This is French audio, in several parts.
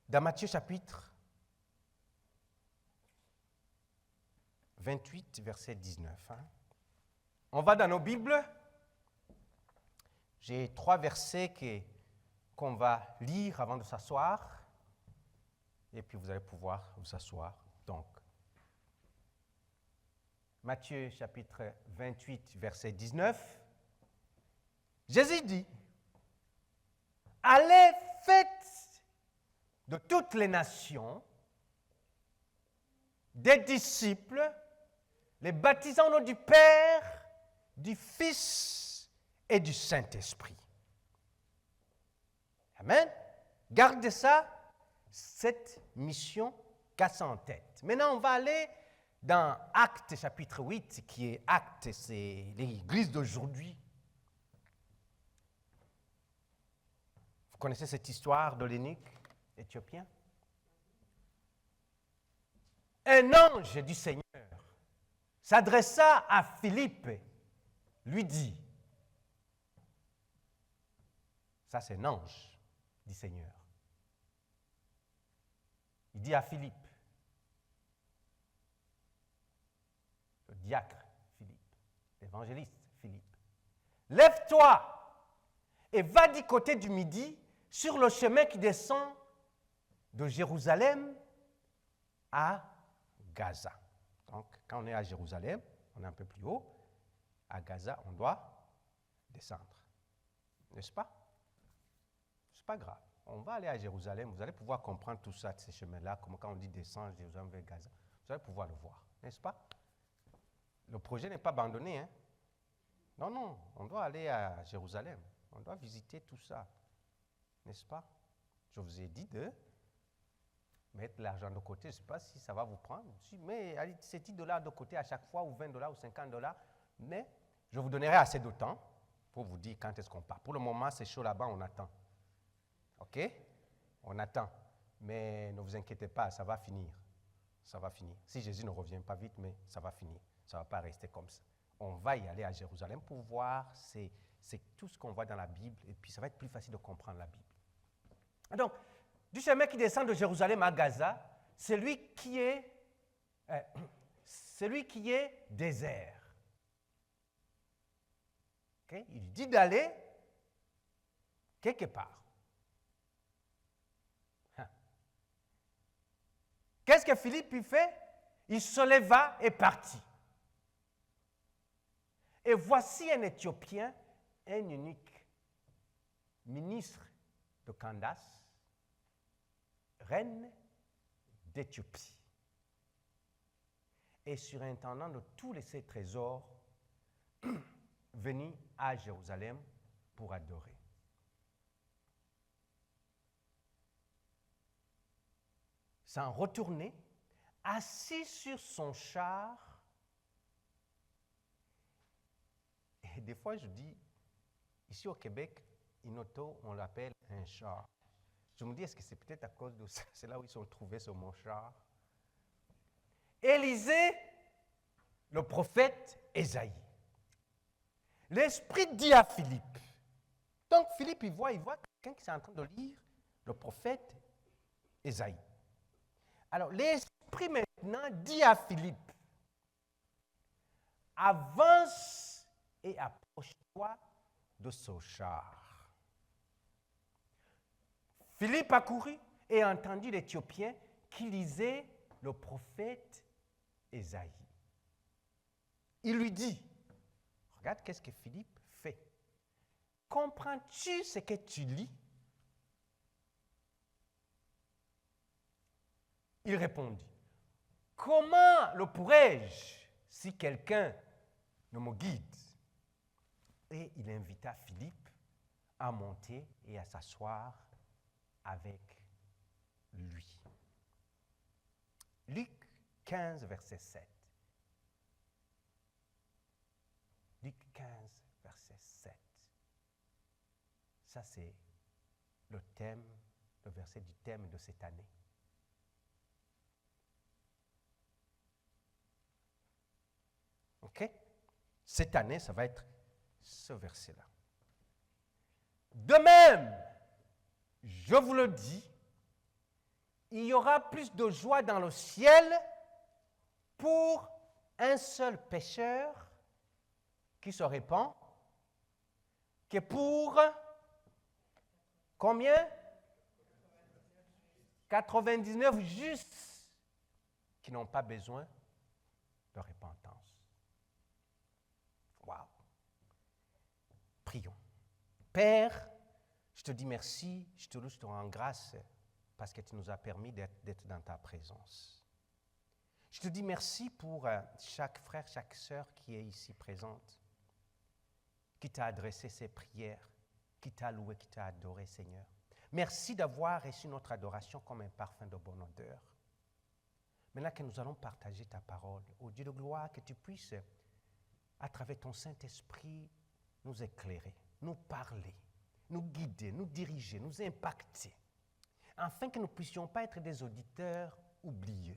dans Matthieu chapitre 28, verset 19. On va dans nos Bibles. J'ai 3 versets qu'on va lire avant de s'asseoir. Et puis vous allez pouvoir vous asseoir. Donc, Matthieu chapitre 28, verset 19. Jésus dit, « Allez, faites de toutes les nations des disciples, les baptisant au nom du Père, du Fils et du Saint-Esprit. » Amen. Gardez ça, cette mission, casse en tête. Maintenant, on va aller dans Actes chapitre 8, qui est Actes, c'est l'Église d'aujourd'hui. Vous connaissez cette histoire de l'eunuque éthiopien? Un ange du Seigneur s'adressa à Philippe, lui dit, ça c'est un ange du Seigneur. Il dit à Philippe, le diacre Philippe, l'évangéliste Philippe, lève-toi et va du côté du midi sur le chemin qui descend de Jérusalem à Gaza. Donc, quand on est à Jérusalem, on est un peu plus haut. À Gaza, on doit descendre. N'est-ce pas? C'est pas grave. On va aller à Jérusalem. Vous allez pouvoir comprendre tout ça, ces chemins-là, comme quand on dit descendre de Jérusalem vers Gaza. Vous allez pouvoir le voir. N'est-ce pas? Le projet n'est pas abandonné. Hein? Non, non. On doit aller à Jérusalem. On doit visiter tout ça. N'est-ce pas? Je vous ai dit de mettre l'argent de côté. Je ne sais pas si ça va vous prendre. Mais ces $10 de côté à chaque fois, ou $20 ou $50. Mais je vous donnerai assez de temps pour vous dire quand est-ce qu'on part. Pour le moment, c'est chaud là-bas, on attend. OK? On attend. Mais ne vous inquiétez pas, ça va finir. Ça va finir. Si Jésus ne revient pas vite, mais ça va finir. Ça ne va pas rester comme ça. On va y aller à Jérusalem pour voir, c'est tout ce qu'on voit dans la Bible, et puis ça va être plus facile de comprendre la Bible. Donc, du chemin qui descend de Jérusalem à Gaza, celui qui est désert. Okay? Il dit d'aller quelque part. Qu'est-ce que Philippe fait? Il se leva et partit. Et voici un Éthiopien, un eunuque, ministre de Candace, reine d'Éthiopie, et surintendant de tous ses trésors, venu à Jérusalem pour adorer. S'en retourner, assis sur son char, et des fois je dis, ici au Québec, une auto, on l'appelle un char. Je me dis, est-ce que c'est peut-être à cause de ça? C'est là où ils sont trouvés ce mot char. Élisée, le prophète Ésaïe. L'Esprit dit à Philippe. Donc Philippe, il voit quelqu'un qui est en train de lire le prophète Ésaïe. Alors l'Esprit maintenant dit à Philippe, avance et approche-toi de ce char. Philippe a couru et a entendu l'Éthiopien qui lisait le prophète Ésaïe. Il lui dit, regarde qu'est-ce que Philippe fait. Comprends-tu ce que tu lis? Il répondit, comment le pourrais-je si quelqu'un ne me guide? Et il invita Philippe à monter et à s'asseoir avec lui. Luc 15, verset 7. Luc 15, verset 7. Ça, c'est le thème, le verset du thème de cette année. OK? Cette année, ça va être ce verset-là. De même, je vous le dis, il y aura plus de joie dans le ciel pour un seul pécheur qui se répand que pour combien? 99 justes qui n'ont pas besoin de repentance. Wow. Prions. Père, je te dis merci, je te loue, je te rends grâce parce que tu nous as permis d'être dans ta présence. Je te dis merci pour chaque frère, chaque sœur qui est ici présente, qui t'a adressé ses prières, qui t'a loué, qui t'a adoré, Seigneur. Merci d'avoir reçu notre adoration comme un parfum de bonne odeur. Maintenant que nous allons partager ta parole, ô Dieu de gloire, que tu puisses, à travers ton Saint-Esprit, nous éclairer, nous parler, nous guider, nous diriger, nous impacter, afin que nous ne puissions pas être des auditeurs oublieux,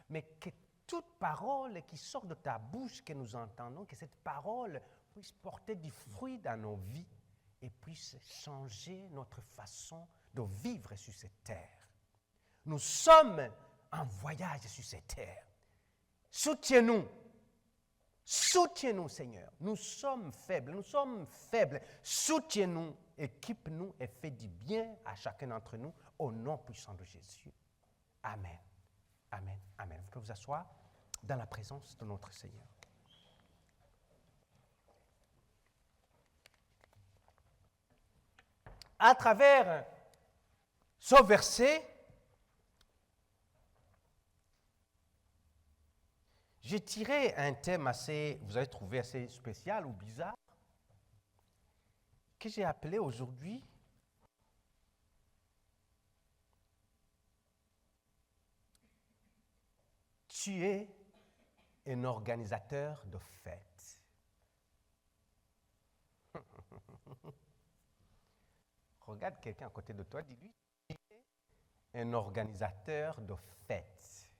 mais que toute parole qui sort de ta bouche, que nous entendons, que cette parole puisse porter du fruit dans nos vies et puisse changer notre façon de vivre sur cette terre. Nous sommes en voyage sur cette terre. Soutiens-nous. Soutiens-nous, Seigneur. Nous sommes faibles. Soutiens-nous, équipe-nous et fais du bien à chacun d'entre nous au nom puissant de Jésus. Amen. Amen. Amen. Vous pouvez vous asseoir dans la présence de notre Seigneur. À travers ce verset, j'ai tiré un thème assez, vous avez trouvé assez spécial ou bizarre, que j'ai appelé aujourd'hui « Tu es un organisateur de fêtes ». Regarde quelqu'un à côté de toi, dis-lui, tu es un organisateur de fêtes.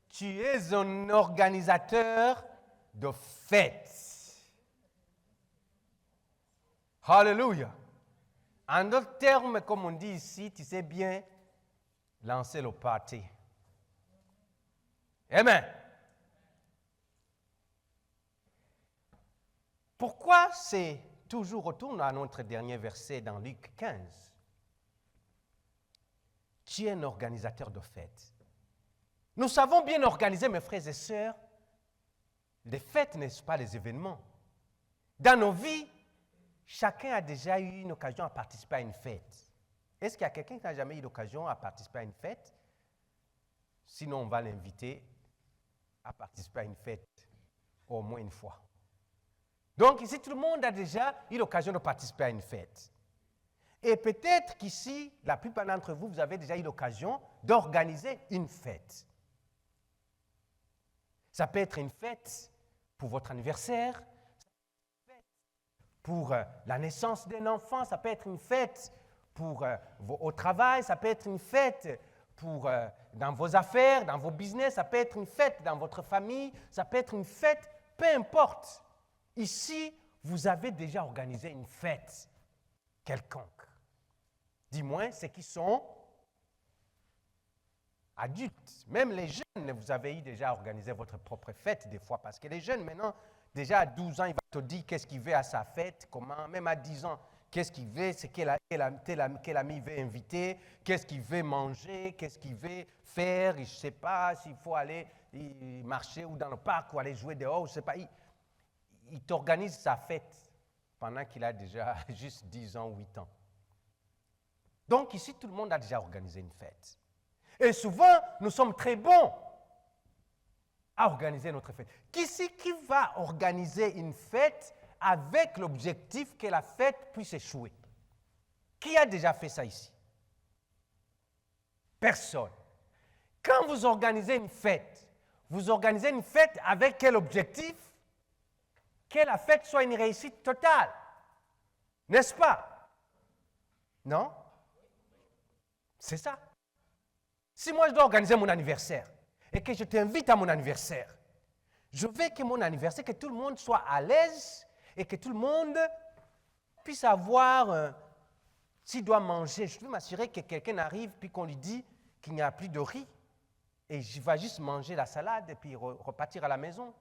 Tu es un organisateur de fêtes. Alléluia. En d'autres termes, comme on dit ici, tu sais bien lancer le party. Amen. Pourquoi c'est toujours retourne à notre dernier verset dans Luc 15? Tu es un organisateur de fêtes. Nous savons bien organiser, mes frères et sœurs, les fêtes, n'est-ce pas, les événements. Dans nos vies, chacun a déjà eu une occasion à participer à une fête. Est-ce qu'il y a quelqu'un qui n'a jamais eu l'occasion à participer à une fête? Sinon, on va l'inviter à participer à une fête au moins une fois. Donc ici, tout le monde a déjà eu l'occasion de participer à une fête. Et peut-être qu'ici, la plupart d'entre vous, vous avez déjà eu l'occasion d'organiser une fête. Ça peut être une fête pour votre anniversaire, pour la naissance d'un enfant, ça peut être une fête pour, au travail, ça peut être une fête pour, dans vos affaires, dans vos business, ça peut être une fête dans votre famille, ça peut être une fête, peu importe. Ici, vous avez déjà organisé une fête quelconque. Du moins, ceux qui sont adultes. Même les jeunes, vous avez déjà organisé votre propre fête des fois, parce que les jeunes, maintenant, déjà à 12 ans, il va te dire qu'est-ce qu'il veut à sa fête, comment, même à 10 ans, qu'est-ce qu'il veut, c'est quel ami veut inviter, qu'est-ce qu'il veut manger, qu'est-ce qu'il veut faire, je ne sais pas s'il faut aller marcher ou dans le parc ou aller jouer dehors, je ne sais pas. Il t'organise sa fête pendant qu'il a déjà juste 10 ans, 8 ans. Donc ici, tout le monde a déjà organisé une fête. Et souvent, nous sommes très bons à organiser notre fête. Qui va organiser une fête avec l'objectif que la fête puisse échouer? Qui a déjà fait ça ici? Personne. Quand vous organisez une fête avec quel objectif? Que la fête soit une réussite totale. N'est-ce pas? Non? C'est ça. Si moi je dois organiser mon anniversaire et que je t'invite à mon anniversaire, je veux que mon anniversaire, que tout le monde soit à l'aise et que tout le monde puisse avoir, s'il doit manger, je veux m'assurer que quelqu'un arrive puis qu'on lui dit qu'il n'y a plus de riz et il va juste manger la salade et puis repartir à la maison.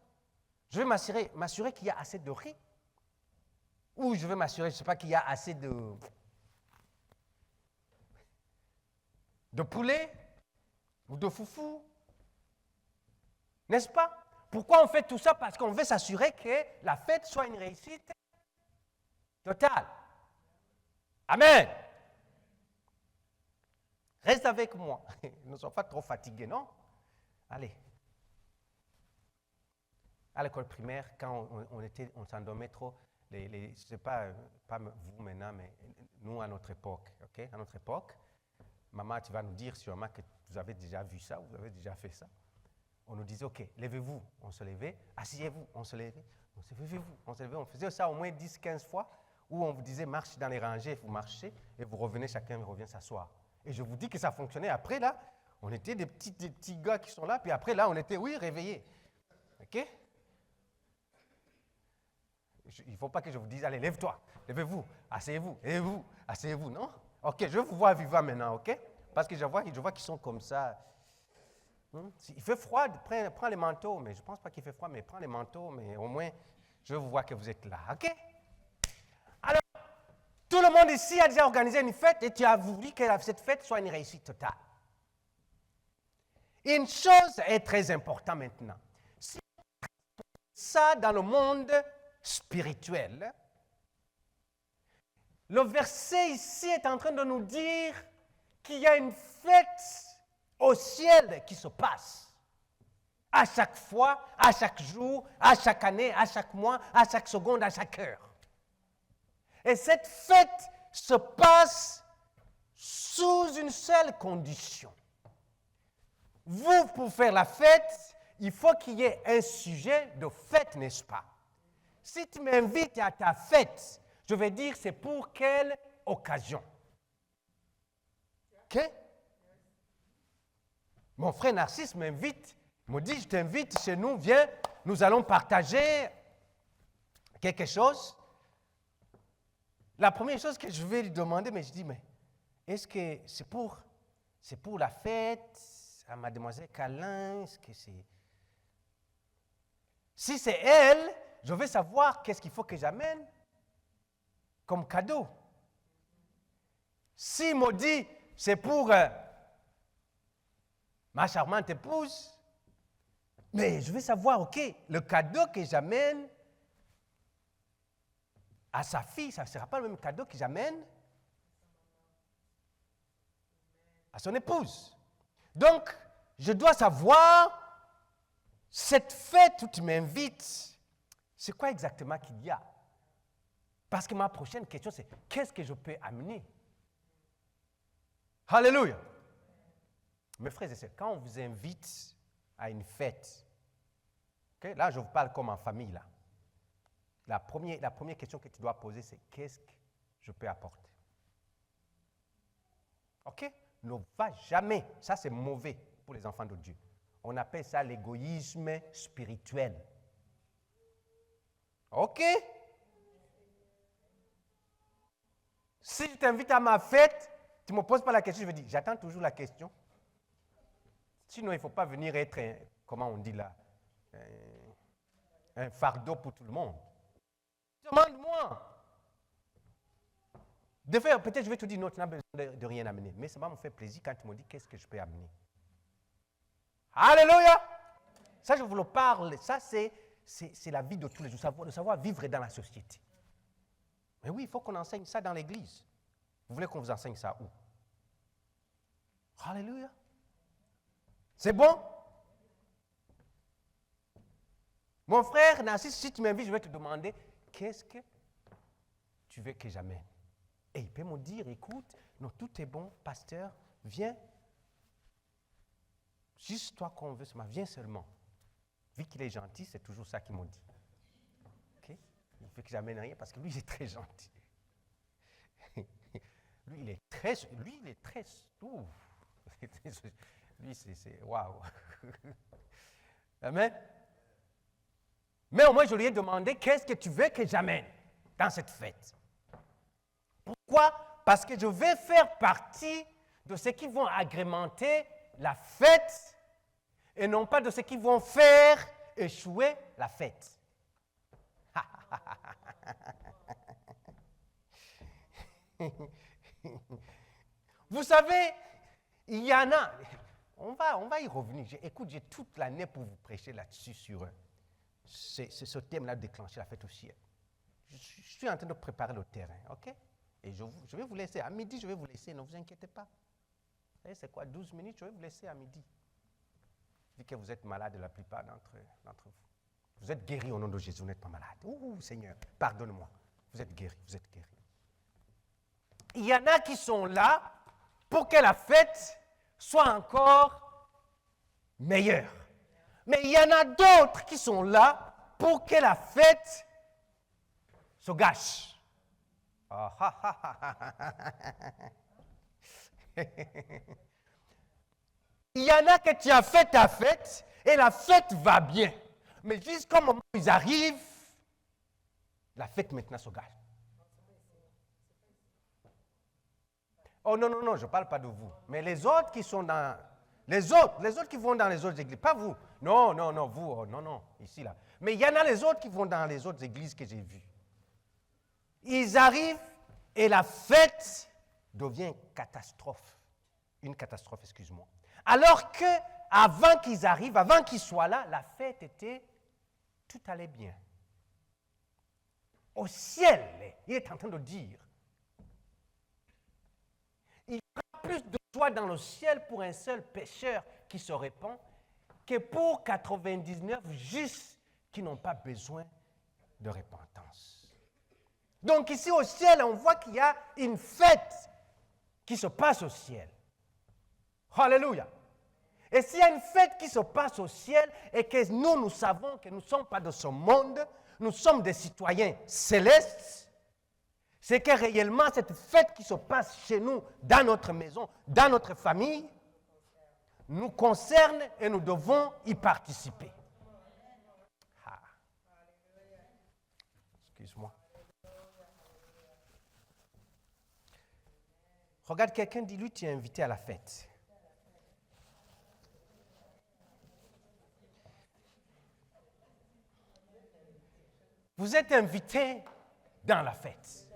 Je veux m'assurer qu'il y a assez de riz. Ou je veux m'assurer, je ne sais pas, qu'il y a assez de poulet ou de foufou. N'est-ce pas? Pourquoi on fait tout ça? Parce qu'on veut s'assurer que la fête soit une réussite totale. Amen. Reste avec moi. Ne sois pas trop fatigué, non? Allez. À l'école primaire, quand on s'endormait trop, je ne sais pas vous maintenant, mais nous à notre époque, ok? À notre époque, maman, tu vas nous dire sûrement que vous avez déjà vu ça, vous avez déjà fait ça. On nous disait, ok, levez-vous, on se levait, asseyez-vous, on se levait, on se levez-vous, on se levait. On faisait ça au moins 10-15 fois, où on vous disait, marchez dans les rangées, vous marchez, et vous revenez, chacun revient s'asseoir. Et je vous dis que ça fonctionnait. Après, là, on était des petits gars qui sont là, puis après, là, on était, oui, réveillés. Ok? Il ne faut pas que je vous dise, allez, lève-toi, levez-vous, asseyez-vous, levez-vous, asseyez-vous, non? Ok, je vous vois vivant maintenant, ok? Parce que je vois qu'ils sont comme ça. Il fait froid, prends les manteaux, mais je ne pense pas qu'il fait froid, mais prends les manteaux, mais au moins, je vous vois que vous êtes là, ok? Alors, tout le monde ici a déjà organisé une fête et tu as voulu que cette fête soit une réussite totale. Une chose est très importante maintenant. Si ça dans le monde spirituel, le verset ici est en train de nous dire qu'il y a une fête au ciel qui se passe. À chaque fois, à chaque jour, à chaque année, à chaque mois, à chaque seconde, à chaque heure. Et cette fête se passe sous une seule condition. Vous, pour faire la fête, il faut qu'il y ait un sujet de fête, n'est-ce pas? Si tu m'invites à ta fête, je vais dire c'est pour quelle occasion? OK? Mon frère Narcisse m'invite, me dit, je t'invite chez nous, viens, nous allons partager quelque chose. La première chose que je vais lui demander, mais je dis, mais est-ce que c'est pour la fête à mademoiselle Calin? Est-ce que c'est... Si c'est elle, je veux savoir qu'est-ce qu'il faut que j'amène comme cadeau. S'il me dit, c'est pour ma charmante épouse, mais je veux savoir, ok, le cadeau que j'amène à sa fille, ça ne sera pas le même cadeau que j'amène à son épouse. Donc, je dois savoir, cette fête où tu m'invites, c'est quoi exactement qu'il y a? Parce que ma prochaine question, c'est qu'est-ce que je peux amener? Alléluia! Mes frères et sœurs, quand on vous invite à une fête, okay, là je vous parle comme en famille, là. La première question que tu dois poser, c'est qu'est-ce que je peux apporter? OK? Ne va jamais, ça c'est mauvais pour les enfants de Dieu. On appelle ça l'égoïsme spirituel. OK? Si je t'invite à ma fête, tu ne me poses pas la question, je vais dire, j'attends toujours la question. Sinon, il ne faut pas venir être, comment on dit là, un fardeau pour tout le monde. Demande-moi. De faire, peut-être je vais te dire, non, tu n'as besoin de rien amener. Mais ça va me faire plaisir quand tu me dis qu'est-ce que je peux amener. Alléluia! Ça, je vous le parle. Ça, c'est la vie de tous les jours. De savoir vivre dans la société. Mais oui, il faut qu'on enseigne ça dans l'église. Vous voulez qu'on vous enseigne ça où? Alléluia! C'est bon? Mon frère Narcisse, si tu m'invites, je vais te demander qu'est-ce que tu veux que j'amène? Et il peut me dire, écoute, non, tout est bon, pasteur, viens. Juste toi qu'on veut, viens seulement. Vu qu'il est gentil, c'est toujours ça qu'il me dit. Okay? Il veut que j'amène rien parce que lui, il est très gentil. Lui, il est très... Lui, c'est... Waouh! Amen? Mais au moins, je lui ai demandé, qu'est-ce que tu veux que j'amène dans cette fête? Pourquoi? Parce que je vais faire partie de ceux qui vont agrémenter la fête et non pas de ceux qui vont faire échouer la fête. Vous savez, il y en a, on va y revenir. Écoute, j'ai toute l'année pour vous prêcher là-dessus sur ce thème-là, déclencher la fête au ciel. Je suis en train de préparer le terrain, ok? Et je vais vous laisser, à midi, je vais vous laisser, ne vous inquiétez pas. Vous savez, c'est quoi, 12 minutes, je vais vous laisser à midi. Vu que vous êtes malade, la plupart d'entre vous. Vous êtes guéris au nom de Jésus, vous n'êtes pas malade. Ouh, Seigneur, pardonne-moi. Vous êtes guéris, vous êtes guéris. Il y en a qui sont là pour que la fête soit encore meilleure. Mais il y en a d'autres qui sont là pour que la fête se gâche. Il y en a que tu as fait ta fête et la fête va bien. Mais jusqu'au moment où ils arrivent, la fête maintenant se gâche. Oh non, non, non, je ne parle pas de vous. Mais les autres qui sont dans... Les autres qui vont dans les autres églises, pas vous. Non, non, non, vous, oh, non, non, ici, là. Mais il y en a les autres qui vont dans les autres églises que j'ai vues. Ils arrivent et la fête devient une catastrophe, excuse-moi. Alors que avant qu'ils arrivent, avant qu'ils soient là, la fête était, tout allait bien. Au ciel, il est en train de dire, il y aura plus de joie dans le ciel pour un seul pécheur qui se répand que pour 99 justes qui n'ont pas besoin de repentance. Donc ici au ciel, on voit qu'il y a une fête qui se passe au ciel. Alléluia. Et s'il y a une fête qui se passe au ciel et que nous savons que nous ne sommes pas de ce monde, nous sommes des citoyens célestes, c'est que réellement cette fête qui se passe chez nous, dans notre maison, dans notre famille, nous concerne et nous devons y participer. Ah. Excuse-moi. Regarde quelqu'un, dis-lui, tu es invité à la fête. Vous êtes invité dans la fête.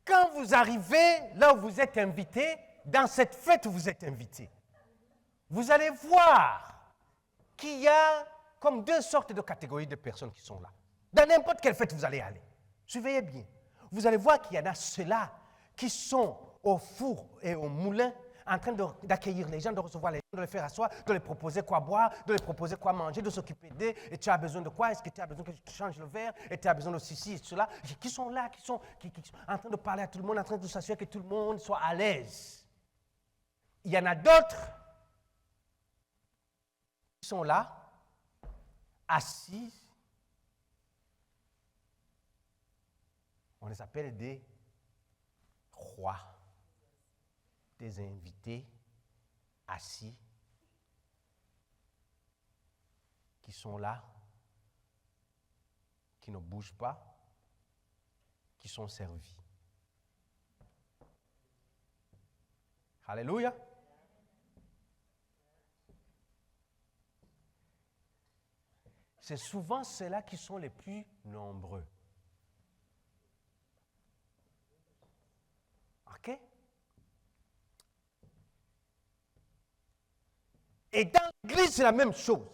Quand vous arrivez là où vous êtes invité, dans cette fête où vous êtes invité, vous allez voir qu'il y a comme deux sortes de catégories de personnes qui sont là. Dans n'importe quelle fête vous allez aller. Surveillez bien. Vous allez voir qu'il y en a ceux-là qui sont au four et au moulin en train d'accueillir les gens, de recevoir les gens, de les faire asseoir, de les proposer quoi boire, de les proposer quoi manger, de s'occuper d'eux. Et tu as besoin de quoi? Est-ce que tu as besoin que tu changes le verre? Et tu as besoin de ceci et cela? Qui sont là, qui sont en train de parler à tout le monde, en train de s'assurer que tout le monde soit à l'aise. Il y en a d'autres qui sont là, assis. On les appelle des rois, des invités assis, qui sont là, qui ne bougent pas, qui sont servis. Alléluia. C'est souvent ceux-là qui sont les plus nombreux. OK? Et dans l'église, c'est la même chose.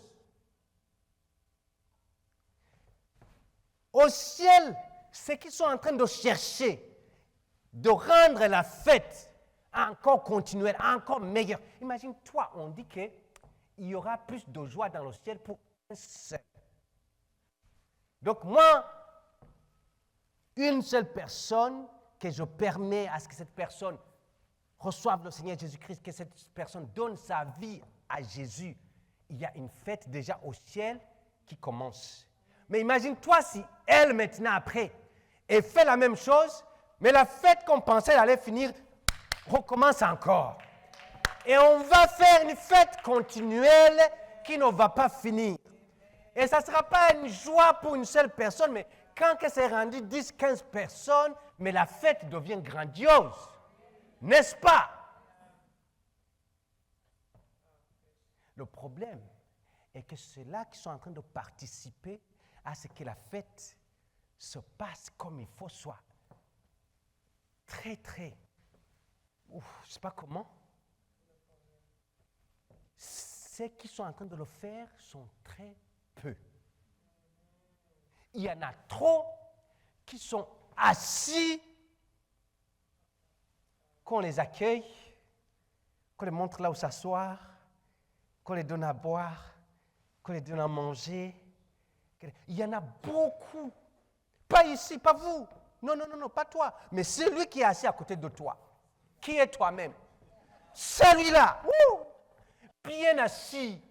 Au ciel, ceux qui sont en train de chercher, de rendre la fête encore continuelle, encore meilleure. Imagine-toi, on dit qu'il y aura plus de joie dans le ciel pour un seul. Donc moi, une seule personne que je permets à ce que cette personne reçoive le Seigneur Jésus-Christ, que cette personne donne sa vie à Jésus, il y a une fête déjà au ciel qui commence. Mais imagine-toi si elle, maintenant, après, elle fait la même chose, mais la fête qu'on pensait elle allait finir recommence encore. Et on va faire une fête continuelle qui ne va pas finir. Et ça ne sera pas une joie pour une seule personne, mais quand c'est rendu 10, 15 personnes, mais la fête devient grandiose. N'est-ce pas? Le problème est que ceux-là qui sont en train de participer à ce que la fête se passe comme il faut, soit très, très, je ne sais pas comment. Ceux qui sont en train de le faire sont très peu. Il y en a trop qui sont assis, qu'on les accueille, qu'on les montre là où s'asseoir, qu'on les donne à boire, qu'on les donne à manger. Il y en a beaucoup. Pas ici, pas vous. Non, non, non, non, pas toi. Mais celui qui est assis à côté de toi, qui est toi-même. Celui-là, bien assis.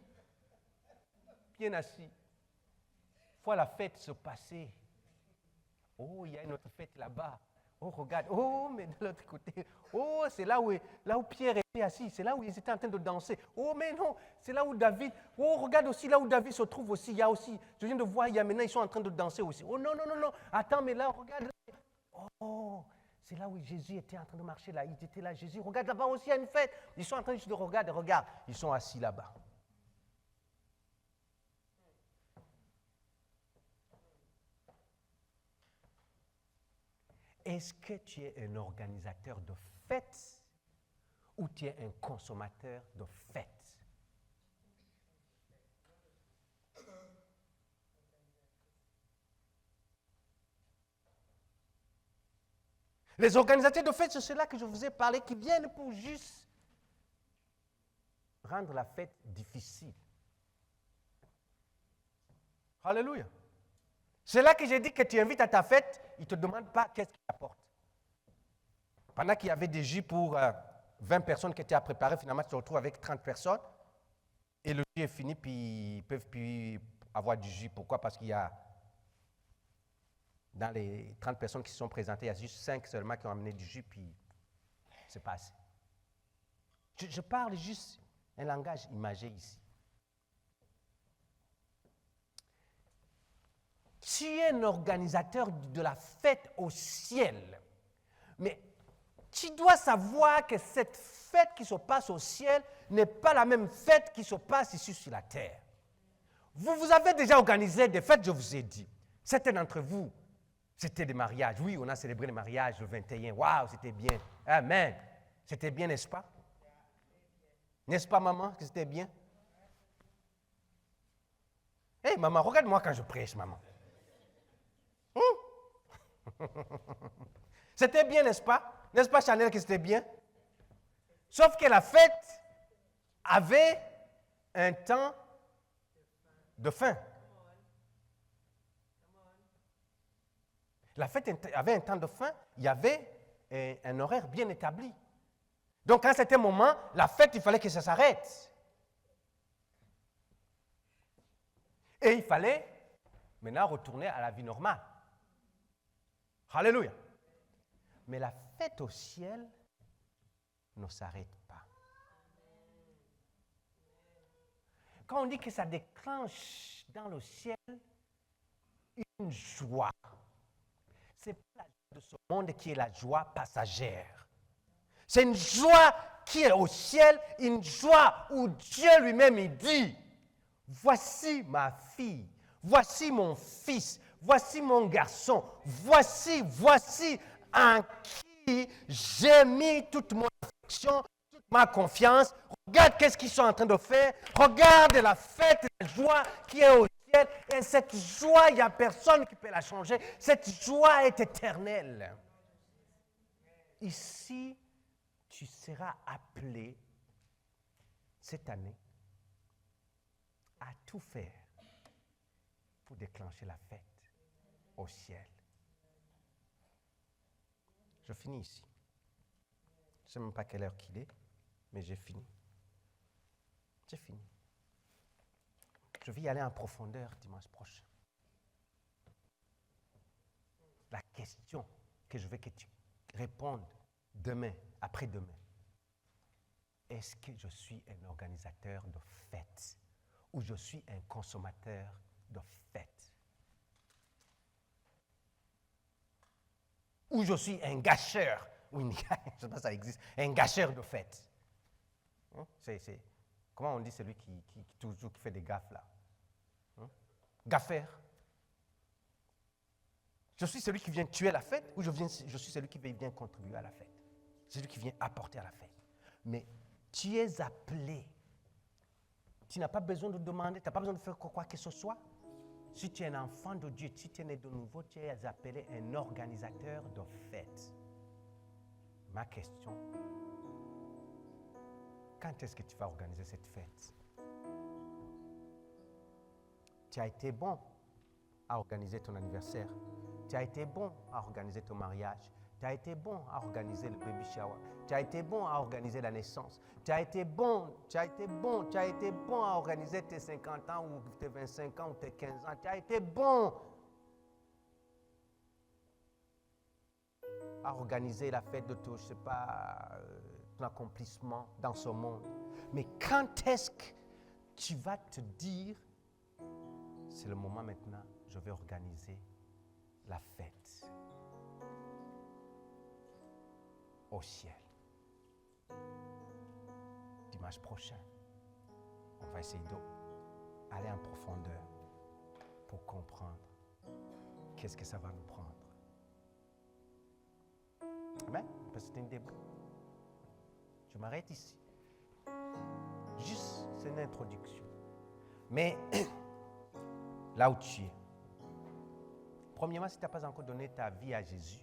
Bien assis. Faut la fête se passer. Oh, il y a une autre fête là-bas. Oh, regarde. Oh, mais de l'autre côté. Oh, c'est là où Pierre était assis. C'est là où ils étaient en train de danser. Oh, mais non, c'est là où David. Oh, regarde aussi là où David se trouve aussi. Il y a aussi, je viens de voir, il y a maintenant, ils sont en train de danser aussi. Oh, non, non, non, non. Attends, mais là, regarde. Oh, c'est là où Jésus était en train de marcher là. Il était là, Jésus. Regarde là-bas aussi, il y a une fête. Ils sont en train de regarder, regarde. Ils sont assis là-bas. Est-ce que tu es un organisateur de fêtes ou tu es un consommateur de fêtes? Les organisateurs de fêtes, c'est ceux-là que je vous ai parlé, qui viennent pour juste rendre la fête difficile. Alléluia. C'est là que j'ai dit que tu invites à ta fête, ils ne te demandent pas qu'est-ce qu'ils apportent. Pendant qu'il y avait des jus pour 20 personnes qui étaient à préparer, finalement tu te retrouves avec 30 personnes et le jus est fini, puis ils ne peuvent plus avoir du jus. Pourquoi? Parce qu'il y a, dans les 30 personnes qui se sont présentées, il y a juste 5 seulement qui ont amené du jus, puis c'est pas assez. Je parle juste un langage imagé ici. Tu es un organisateur de la fête au ciel, mais tu dois savoir que cette fête qui se passe au ciel n'est pas la même fête qui se passe ici sur la terre. Vous avez déjà organisé des fêtes, je vous ai dit. Certains d'entre vous, c'était des mariages. Oui, on a célébré les mariages le 21. Waouh, c'était bien. Amen. C'était bien, n'est-ce pas? N'est-ce pas, maman, que c'était bien? Hé, maman, regarde-moi quand je prêche, maman. C'était bien, n'est-ce pas? N'est-ce pas, Chanel, que c'était bien? Sauf que la fête avait un temps de fin. La fête avait un temps de fin, il y avait un horaire bien établi. Donc, à un certain moment, la fête, il fallait que ça s'arrête. Et il fallait maintenant retourner à la vie normale. Alléluia. Mais la fête au ciel ne s'arrête pas. Quand on dit que ça déclenche dans le ciel une joie, ce n'est pas la joie de ce monde qui est la joie passagère. C'est une joie qui est au ciel, une joie où Dieu lui-même il dit, voici ma fille, voici mon fils, voici mon garçon, voici en qui j'ai mis toute mon affection, toute ma confiance. Regarde qu'est-ce qu'ils sont en train de faire. Regarde la fête, la joie qui est au ciel. Et cette joie, il n'y a personne qui peut la changer. Cette joie est éternelle. Ici, tu seras appelé cette année à tout faire pour déclencher la fête au ciel. Je finis ici. Je ne sais même pas quelle heure qu'il est, mais j'ai fini. J'ai fini. Je vais y aller en profondeur dimanche prochain. La question que je veux que tu répondes demain, après-demain. est-ce que je suis un organisateur de fêtes ou je suis un consommateur de fêtes? Ou je suis un gâcheur? Oui, je ne sais pas si ça existe. Un gâcheur de fêtes. Comment on dit celui qui fait des gaffes là? Gaffeur. Je suis celui qui vient tuer la fête ou je suis celui qui vient contribuer à la fête? Celui qui vient apporter à la fête. Mais tu es appelé. Tu n'as pas besoin de demander, tu n'as pas besoin de faire quoi que ce soit. Si tu es un enfant de Dieu, si tu es né de nouveau, tu es appelé un organisateur de fêtes. Ma question, quand est-ce que tu vas organiser cette fête? Tu as été bon à organiser ton anniversaire. Tu as été bon à organiser ton mariage. Tu as été bon à organiser le baby shower. Tu as été bon à organiser la naissance. Tu as été bon à organiser tes 50 ans ou tes 25 ans ou tes 15 ans. Tu as été bon à organiser la fête de ton, je sais pas, ton accomplissement dans ce monde. Mais quand est-ce que tu vas te dire, c'est le moment maintenant, je vais organiser la fête au ciel. Dimanche prochain, on va essayer d'aller en profondeur pour comprendre qu'est-ce que ça va nous prendre. Amen. Parce que c'est une début. Je m'arrête ici. Juste, c'est une introduction. Mais là où tu es, premièrement, si tu n'as pas encore donné ta vie à Jésus,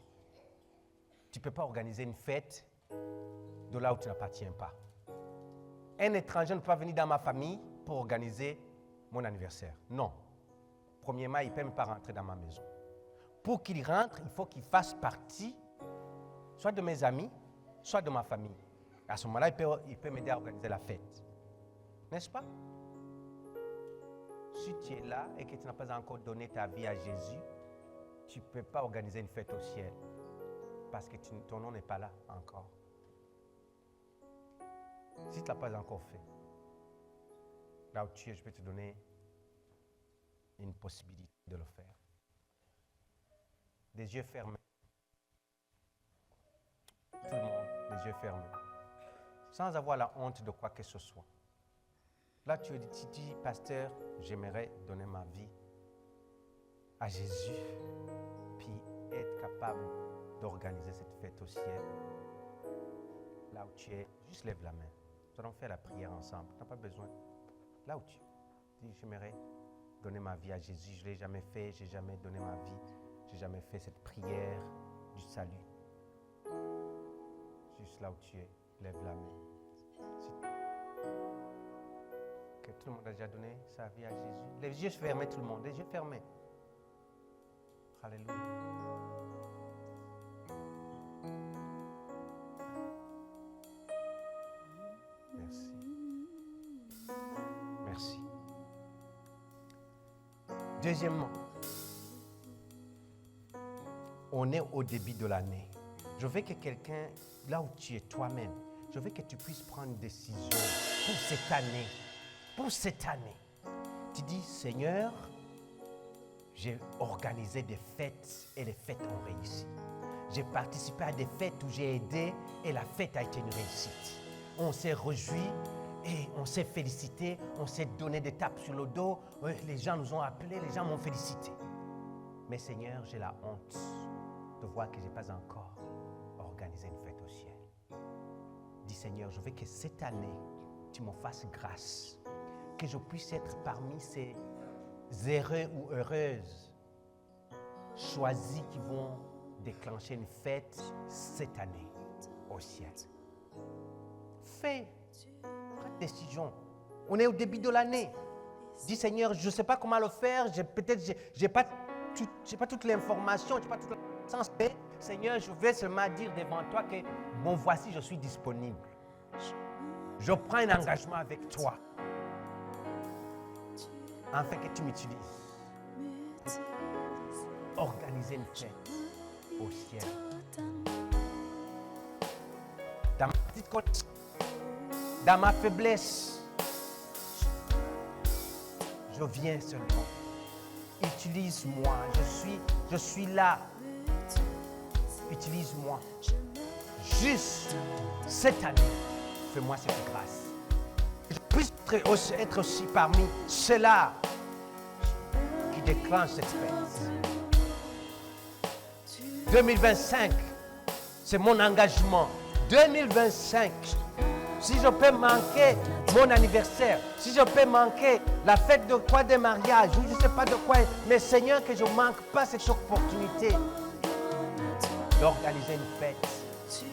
tu ne peux pas organiser une fête de là où tu n'appartiens pas. Un étranger ne peut pas venir dans ma famille pour organiser mon anniversaire. Non. Premièrement, il ne peut même pas rentrer dans ma maison. Pour qu'il rentre, il faut qu'il fasse partie soit de mes amis, soit de ma famille. À ce moment-là, il peut m'aider à organiser la fête. N'est-ce pas? Si tu es là et que tu n'as pas encore donné ta vie à Jésus, tu ne peux pas organiser une fête au ciel parce que ton nom n'est pas là encore. Si tu ne l'as pas encore fait, là où tu es, je peux te donner une possibilité de le faire. Des yeux fermés. Tout le monde, les yeux fermés. Sans avoir la honte de quoi que ce soit. Là, tu dis, pasteur, j'aimerais donner ma vie à Jésus, puis être capable d'organiser cette fête au ciel. Là où tu es, juste lève la main. Nous allons faire la prière ensemble. Tu n'as pas besoin. Là où tu es, dis, j'aimerais donner ma vie à Jésus. Je ne l'ai jamais fait, je n'ai jamais donné ma vie. Je n'ai jamais fait cette prière du salut. Juste là où tu es, lève la main. Que tout le monde a déjà donné sa vie à Jésus. Les yeux fermés, tout le monde. Les yeux fermés. Alléluia. Merci. Merci. Deuxièmement, on est au début de l'année. Je veux que quelqu'un, là où tu es toi-même, je veux que tu puisses prendre une décision pour cette année. Pour cette année. Tu dis, Seigneur, j'ai organisé des fêtes et les fêtes ont réussi. J'ai participé à des fêtes où j'ai aidé et la fête a été une réussite. On s'est réjoui et on s'est félicité, on s'est donné des tapes sur le dos, les gens nous ont appelés, les gens m'ont félicité. Mais Seigneur, j'ai la honte de voir que je n'ai pas encore organisé une fête au ciel. Dis Seigneur, je veux que cette année, tu me fasses grâce, que je puisse être parmi ces heureux ou heureuses choisis qui vont déclencher une fête cette année au ciel. Fais une décision. On est au début de l'année. Dis Seigneur, je ne sais pas comment le faire, peut-être je n'ai pas toute l'information, je n'ai pas toute la connaissance, mais Seigneur, je vais seulement dire devant toi que bon, voici, je suis disponible. Je prends un engagement avec toi, afin que tu m'utilises pour organiser une fête au ciel. Dans ma petite connaissance, Dans ma faiblesse, je viens seulement. Utilise-moi. Je suis là. Utilise-moi. Juste cette année, fais-moi cette grâce. Je puisse être aussi parmi ceux-là qui déclenchent cette fête. 2025, c'est mon engagement. 2025, si je peux manquer mon anniversaire, si je peux manquer la fête de quoi des mariages, ou je ne sais pas de quoi, mais Seigneur, que je ne manque pas cette opportunité d'organiser une fête au ciel.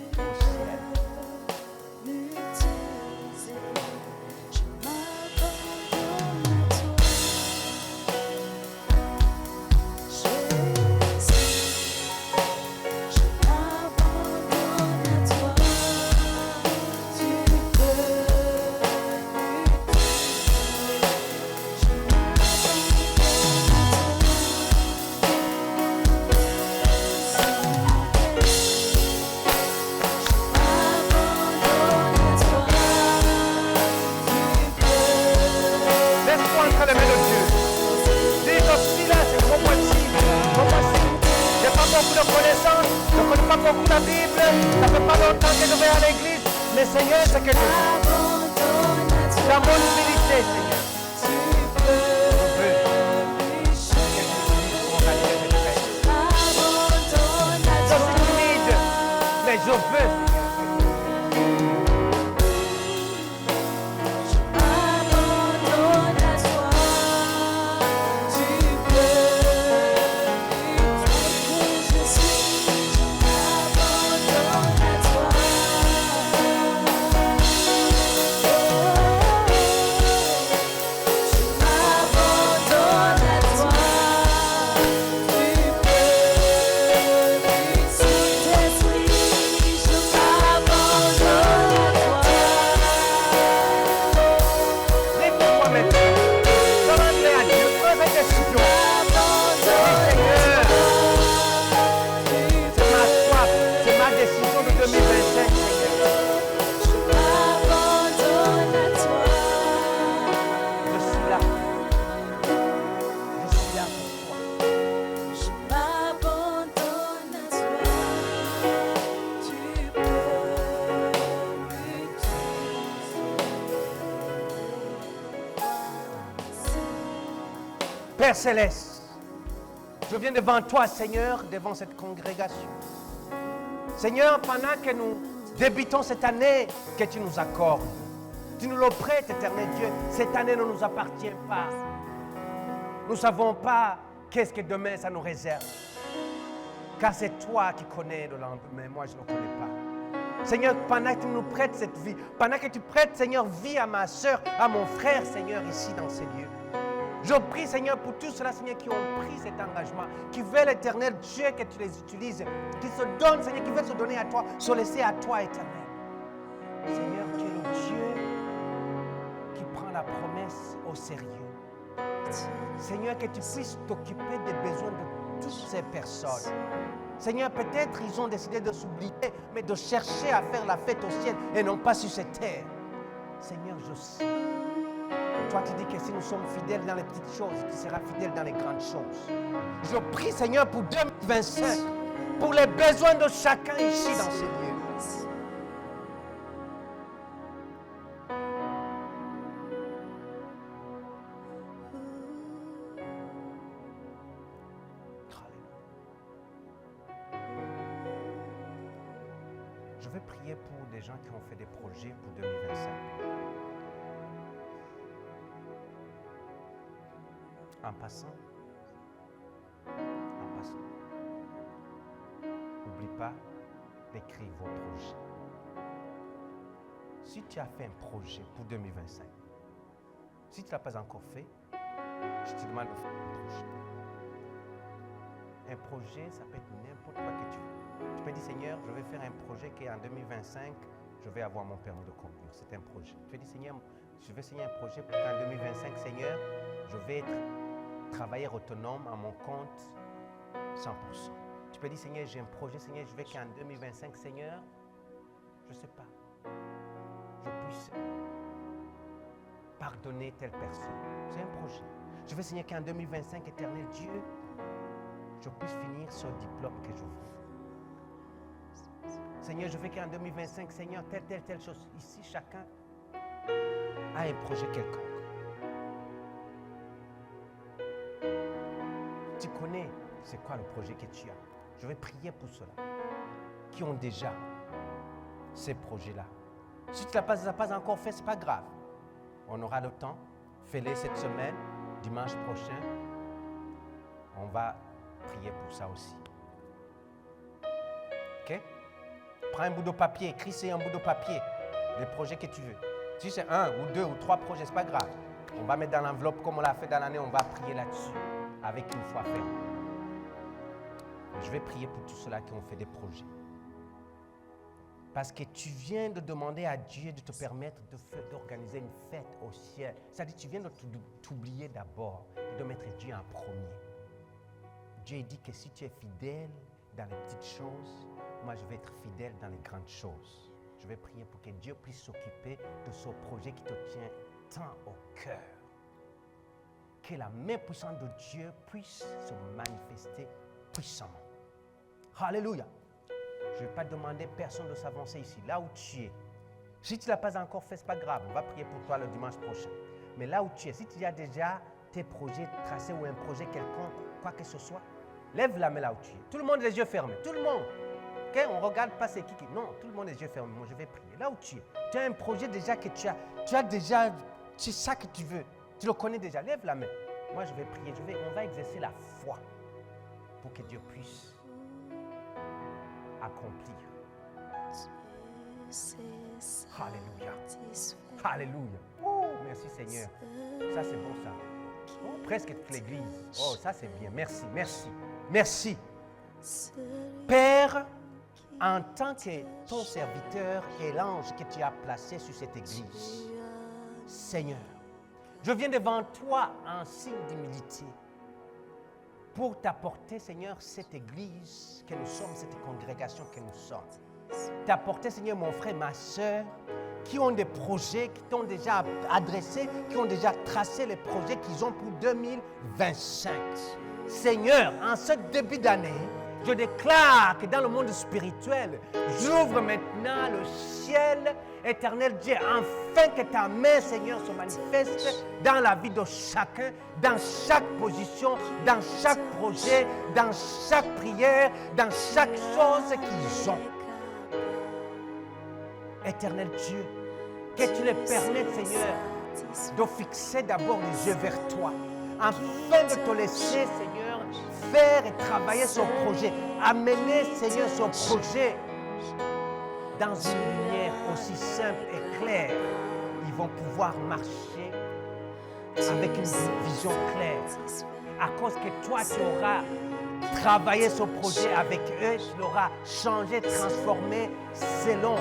Père Céleste, je viens devant toi, Seigneur, devant cette congrégation. Seigneur, pendant que nous débutons cette année que tu nous accordes, tu nous le prêtes, éternel Dieu. Cette année ne nous appartient pas. Nous ne savons pas qu'est-ce que demain ça nous réserve. Car c'est toi qui connais le lendemain, moi je ne le connais pas. Seigneur, pendant que tu nous prêtes cette vie, pendant que tu prêtes, Seigneur, vie à ma soeur, à mon frère, Seigneur, ici dans ces lieux. Je prie, Seigneur, pour tous ceux-là, Seigneur, qui ont pris cet engagement, qui veulent, éternel Dieu, que tu les utilises, qui se donnent, Seigneur, qui veulent se donner à toi, se laisser à toi, éternel. Seigneur, tu es le Dieu qui prend la promesse au sérieux. Seigneur, que tu puisses t'occuper des besoins de toutes ces personnes. Seigneur, peut-être ils ont décidé de s'oublier, mais de chercher à faire la fête au ciel et non pas sur cette terre. Seigneur, je sais. Toi, tu dis que si nous sommes fidèles dans les petites choses, tu seras fidèle dans les grandes choses. Je prie, Seigneur, pour 2025, pour les besoins de chacun ici dans ces lieux. Je vais prier pour des gens qui ont fait des projets pour 2025. En passant, n'oublie pas d'écrire vos projets. Si tu as fait un projet pour 2025, si tu ne l'as pas encore fait, je te demande de faire un projet. Un projet, ça peut être n'importe quoi que tu veux. Tu peux dire, Seigneur, je vais faire un projet qu'en 2025, je vais avoir mon permis de conduire. C'est un projet. Tu peux dire, Seigneur, je vais signer un projet pour qu'en 2025, Seigneur, je vais être travailleur autonome à mon compte 100%. Tu peux dire, Seigneur, j'ai un projet, Seigneur, je veux qu'en 2025, Seigneur, je ne sais pas. je puisse pardonner telle personne. C'est un projet. Je veux, Seigneur, qu'en 2025, éternel Dieu, je puisse finir ce diplôme que je veux. Seigneur, je veux qu'en 2025, Seigneur, telle chose. Ici, chacun a un projet quelconque. Tu connais c'est quoi le projet que tu as. Je vais prier pour ceux-là qui ont déjà ces projets-là. Si tu ne l'as pas encore fait, ce n'est pas grave. On aura le temps. Fais-les cette semaine, dimanche prochain. On va prier pour ça aussi. OK? Prends un bout de papier, écris sur un bout de papier les projets que tu veux. Si c'est 1 ou 2 ou 3 projets, ce n'est pas grave. On va mettre dans l'enveloppe comme on l'a fait dans l'année, on va prier là-dessus avec une foi ferme. Je vais prier pour tous ceux-là qui ont fait des projets. Parce que tu viens de demander à Dieu de te permettre d'organiser une fête au ciel. C'est-à-dire que tu viens de t'oublier d'abord et de mettre Dieu en premier. Dieu dit que si tu es fidèle dans les petites choses, moi je vais être fidèle dans les grandes choses. Je vais prier pour que Dieu puisse s'occuper de ce projet qui te tient tant au cœur. Que la main puissante de Dieu puisse se manifester puissamment. Alléluia. Je ne vais pas demander à personne de s'avancer ici, là où tu es. Si tu ne l'as pas encore fait, ce n'est pas grave. On va prier pour toi le dimanche prochain. Mais là où tu es, si tu as déjà tes projets tracés ou un projet quelconque, quoi que ce soit, lève la main là où tu es. Tout le monde les yeux fermés. Tout le monde. Okay? On ne regarde pas c'est qui. Non, tout le monde les yeux fermés. Moi, je vais prier. Là où tu es. Tu as un projet déjà que tu as déjà, c'est ça que tu veux. Tu le connais déjà. Lève la main. Moi, je vais prier. On va exercer la foi pour que Dieu puisse accomplir. Alléluia. Alléluia. Oh, merci Seigneur. Ça, c'est bon ça. Oh, presque toute l'église. Oh, ça, c'est bien. Merci, merci, merci. Père, en tant que ton serviteur et l'ange que tu as placé sur cette église, Seigneur, je viens devant toi en signe d'humilité pour t'apporter, Seigneur, cette église que nous sommes, cette congrégation que nous sommes. T'apporter, Seigneur, mon frère, ma soeur, qui ont des projets, qui t'ont déjà adressé, qui ont déjà tracé les projets qu'ils ont pour 2025. Seigneur, en ce début d'année, je déclare que dans le monde spirituel, j'ouvre maintenant le ciel, éternel Dieu, afin que ta main, Seigneur, se manifeste dans la vie de chacun, dans chaque position, dans chaque projet, dans chaque prière, dans chaque chose qu'ils ont. Éternel Dieu, que tu les permettes, Seigneur, de fixer d'abord les yeux vers toi, afin de te laisser, Seigneur, faire et travailler son projet, amener, Seigneur, son projet dans une lumière aussi simple et claire. Ils vont pouvoir marcher avec une vision claire. À cause que toi, tu auras travaillé ce projet avec eux, tu l'auras changé, transformé selon,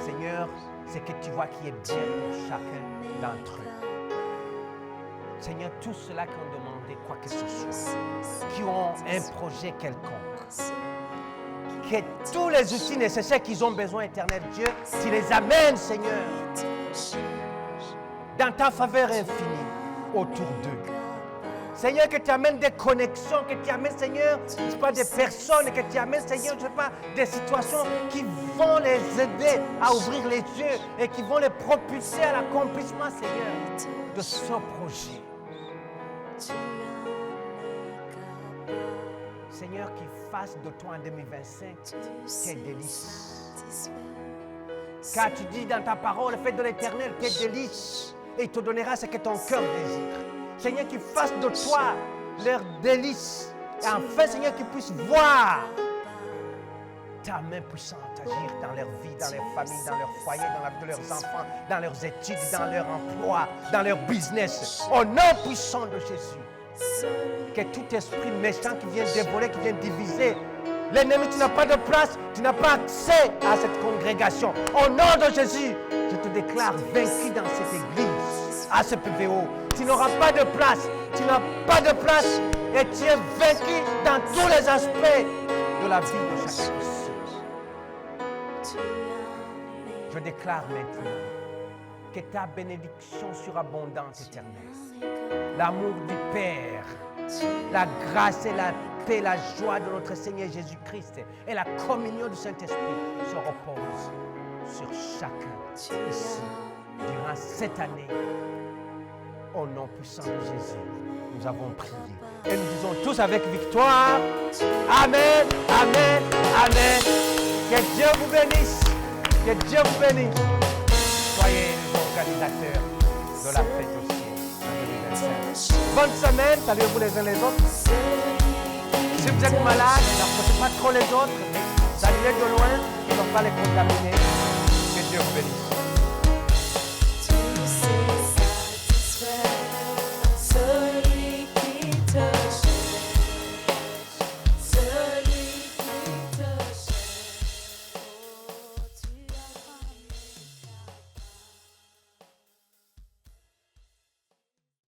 Seigneur, c'est que tu vois qui est bien pour chacun d'entre eux. Seigneur, tous ceux-là qui ont demandé quoi que ce soit, qui ont un projet quelconque, que tous les outils nécessaires qu'ils ont besoin, éternel Dieu, tu les amènes, Seigneur, dans ta faveur infinie autour d'eux. Seigneur, que tu amènes des connexions, que tu amènes, Seigneur, je ne sais pas, des personnes, que tu amènes, Seigneur, je ne sais pas, des situations qui vont les aider à ouvrir les yeux et qui vont les propulser à l'accomplissement, Seigneur, de ce projet. Seigneur, qu'il fasse de toi en 2025 tes délices. Car tu dis dans ta parole, fais de l'Éternel tes délices et il te donnera ce que ton cœur désire. Seigneur, qu'ils fassent de toi leurs délices. Et enfin, Seigneur, qu'ils puissent voir ta main puissante agir dans leur vie, dans leur famille, dans leur foyer, dans la vie de leurs enfants, dans leurs études, dans leur emploi, dans leur business. Au nom puissant de Jésus. Que tout esprit méchant qui vient dévorer, qui vient diviser, l'ennemi, tu n'as pas de place, tu n'as pas accès à cette congrégation. Au nom de Jésus, je te déclare vaincu dans cette église, à ce PVO. Tu n'auras pas de place, tu n'as pas de place et tu es vaincu dans tous les aspects de la vie de chacun. Je déclare maintenant que ta bénédiction surabondante éternelle, l'amour du Père, la grâce et la paix, la joie de notre Seigneur Jésus-Christ et la communion du Saint-Esprit se reposent sur chacun ici durant cette année. Au nom puissant de Jésus, nous avons prié. Et nous disons tous avec victoire, Amen, Amen, Amen. Que Dieu vous bénisse. Que Dieu vous bénisse. Soyez les organisateurs de la fête au ciel en 2025. Bonne semaine, saluez-vous les uns les autres. Si vous êtes malade, n'approchez pas trop les autres, mais saluez de loin et ne pas les contaminer. Que Dieu vous bénisse.